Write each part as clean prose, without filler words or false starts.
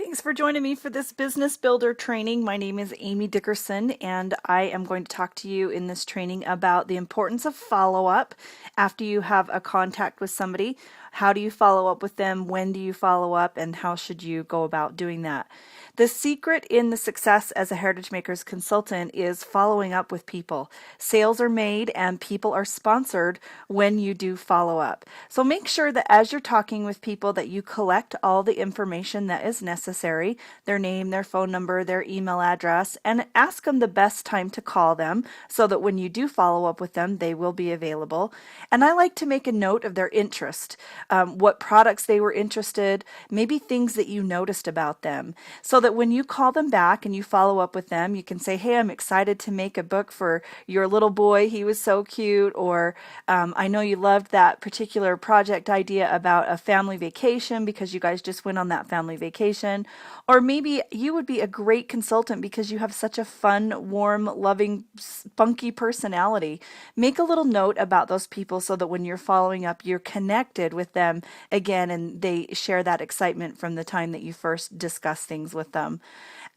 Thanks for joining me for this business builder training. My name is Amy Dickerson, and I am going to talk to you in this training about the importance of follow-up after you have a contact with somebody. How do you follow up with them? When do you follow up? And how should you go about doing that? The secret in the success as a Heritage Makers consultant is following up with people. Sales are made and people are sponsored when you do follow up. So make sure that as you're talking with people that you collect all the information that is necessary, their name, their phone number, their email address, and ask them the best time to call them so that when you do follow up with them, they will be available. And I like to make a note of their interest, what products they were interested, maybe things that you noticed about them, so that when you call them back and you follow up with them, you can say, hey, I'm excited to make a book for your little boy. He was so cute. Or I know you loved that particular project idea about a family vacation because you guys just went on that family vacation. Or maybe you would be a great consultant because you have such a fun, warm, loving, spunky personality. Make a little note about those people so that when you're following up, you're connected with them again and they share that excitement from the time that you first discuss things with them.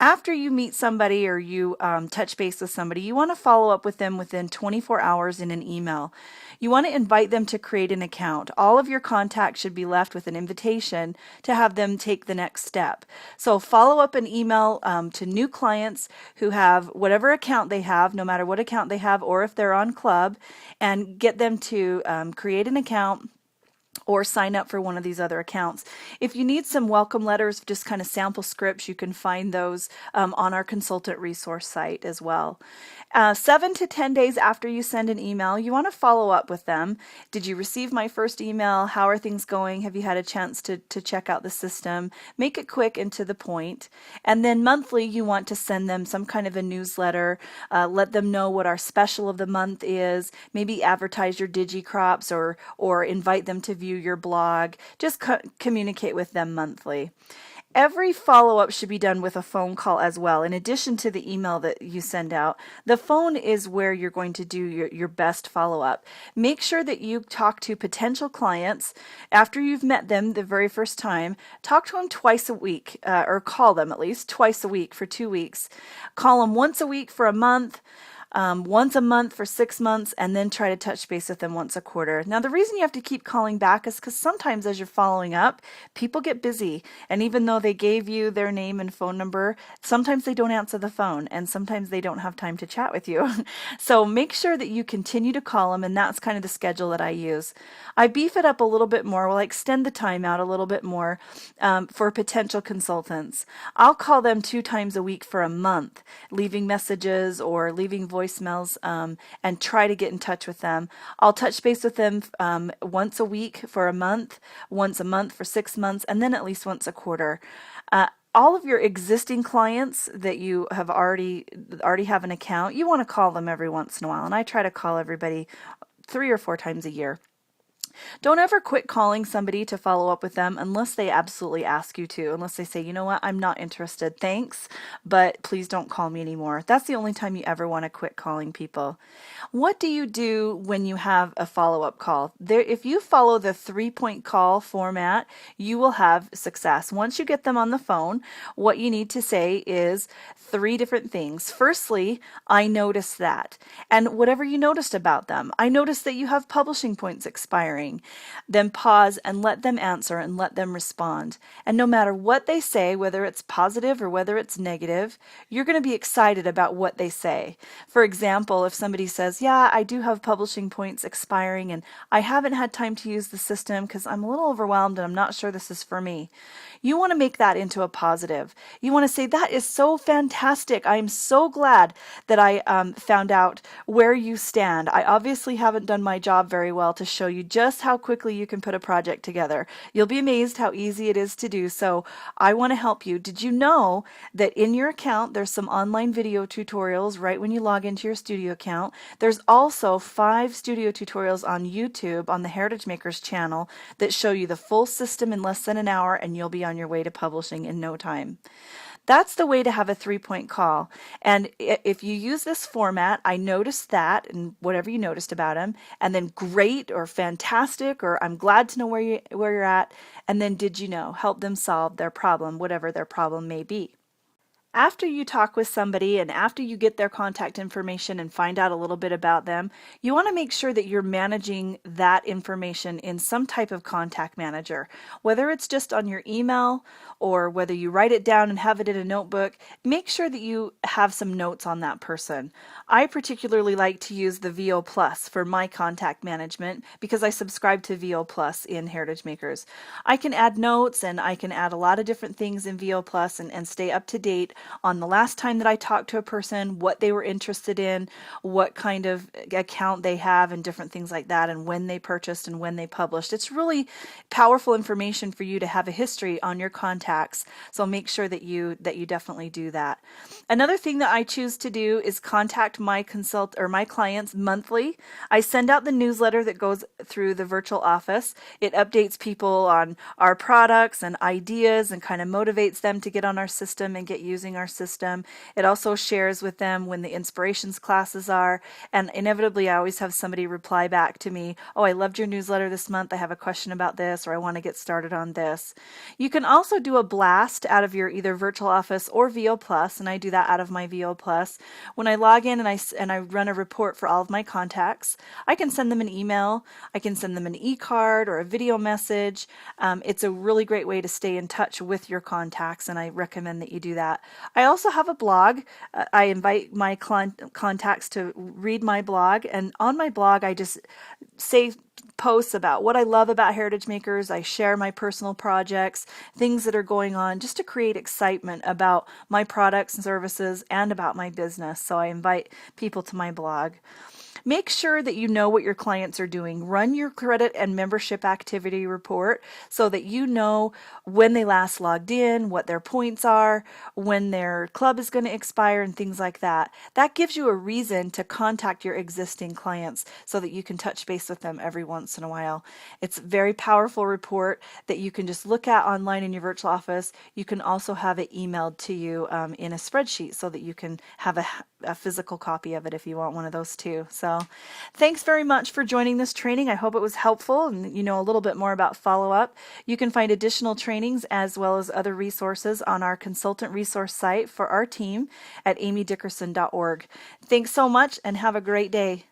After you meet somebody or you touch base with somebody, you want to follow up with them within 24 hours in an email. You want to invite them to create an account. All of your contacts should be left with an invitation to have them take the next step. So follow up an email to new clients who have whatever account they have, no matter what account they have, or if they're on Club, and get them to create an account or sign up for one of these other accounts. If you need some welcome letters, just kind of sample scripts, you can find those on our consultant resource site as well. 7 to 10 days after you send an email, you want to follow up with them. Did you receive my first email? How are things going? Have you had a chance to check out the system? Make it quick and to the point. And then monthly, you want to send them some kind of a newsletter. Let them know what our special of the month is. Maybe advertise your DigiCrops or invite them to view your blog. Just communicate with them monthly. Every follow-up should be done with a phone call as well. In addition to the email that you send out, the phone is where you're going to do your best follow-up. Make sure that you talk to potential clients after you've met them the very first time. Talk to them twice a week, or call them at least twice a week for 2 weeks. Call them once a week for a month. Once a month for 6 months, and then try to touch base with them once a quarter. Now, the reason you have to keep calling back is because sometimes as you're following up, people get busy. And even though they gave you their name and phone number, sometimes they don't answer the phone, and sometimes they don't have time to chat with you. So make sure that you continue to call them, and that's kind of the schedule that I use. I beef it up a little bit more. Well, I extend the time out a little bit more for potential consultants. I'll call them 2 times a week for a month, leaving messages or leaving voicemails and try to get in touch with them. I'll touch base with them once a week for a month, once a month for 6 months, and then at least once a quarter. All of your existing clients that you have already have an account, you want to call them every once in a while, and I try to call everybody 3 or 4 times a year. Don't ever quit calling somebody to follow up with them unless they absolutely ask you to, unless they say, you know what, I'm not interested, thanks, but please don't call me anymore. That's the only time you ever want to quit calling people. What do you do when you have a follow-up call? If you follow the 3-point call format, you will have success. Once you get them on the phone, what you need to say is 3 different things. Firstly, I noticed that. And whatever you noticed about them, I noticed that you have publishing points expiring. Then pause and let them answer and let them respond. And no matter what they say, whether it's positive or whether it's negative, you're going to be excited about what they say. For example, if somebody says, yeah, I do have publishing points expiring and I haven't had time to use the system because I'm a little overwhelmed and I'm not sure this is for me. You want to make that into a positive. You want to say, that is so fantastic. I'm so glad that I found out where you stand. I obviously haven't done my job very well to show you just how quickly you can put a project together. You'll be amazed how easy it is to do. So I want to help you. Did you know that in your account, there's some online video tutorials right when you log into your studio account? There's also 5 studio tutorials on YouTube on the Heritage Makers channel that show you the full system in less than an hour, and you'll be on your way to publishing in no time. That's the way to have a 3-point call. And if you use this format, I noticed that and whatever you noticed about him, and then great or fantastic or I'm glad to know where you're at, and then did you know, help them solve their problem, whatever their problem may be. After you talk with somebody and after you get their contact information and find out a little bit about them, you want to make sure that you're managing that information in some type of contact manager. Whether it's just on your email or whether you write it down and have it in a notebook, make sure that you have some notes on that person. I particularly like to use the VO Plus for my contact management because I subscribe to VO Plus in Heritage Makers. I can add notes and I can add a lot of different things in VO Plus and stay up to date on the last time that I talked to a person, what they were interested in, what kind of account they have, and different things like that, and when they purchased and when they published. It's really powerful information for you to have a history on your contacts. So make sure that you definitely do that. Another thing that I choose to do is contact my clients monthly. I send out the newsletter that goes through the virtual office. It updates people on our products and ideas and kind of motivates them to get on our system and get using our system. It also shares with them when the inspirations classes are, and inevitably I always have somebody reply back to me, oh, I loved your newsletter this month, I have a question about this, or I want to get started on this. You can also do a blast out of your either virtual office or VO Plus, and I do that out of my VO Plus. When I log in and I run a report for all of my contacts, I can send them an email, I can send them an e-card or a video message. It's a really great way to stay in touch with your contacts, and I recommend that you do that. I also have a blog. I invite my contacts to read my blog, and on my blog I just say posts about what I love about Heritage Makers. I share my personal projects, things that are going on, just to create excitement about my products and services and about my business. So I invite people to my blog. Make sure that you know what your clients are doing. Run your credit and membership activity report so that you know when they last logged in, what their points are, when their club is going to expire, and things like that. That gives you a reason to contact your existing clients so that you can touch base with them every once in a while. It's a very powerful report that you can just look at online in your virtual office. You can also have it emailed to you in a spreadsheet so that you can have a physical copy of it if you want one of those too. So thanks very much for joining this training. I hope it was helpful and you know a little bit more about follow-up. You can find additional trainings as well as other resources on our consultant resource site for our team at amydickerson.org. Thanks so much and have a great day.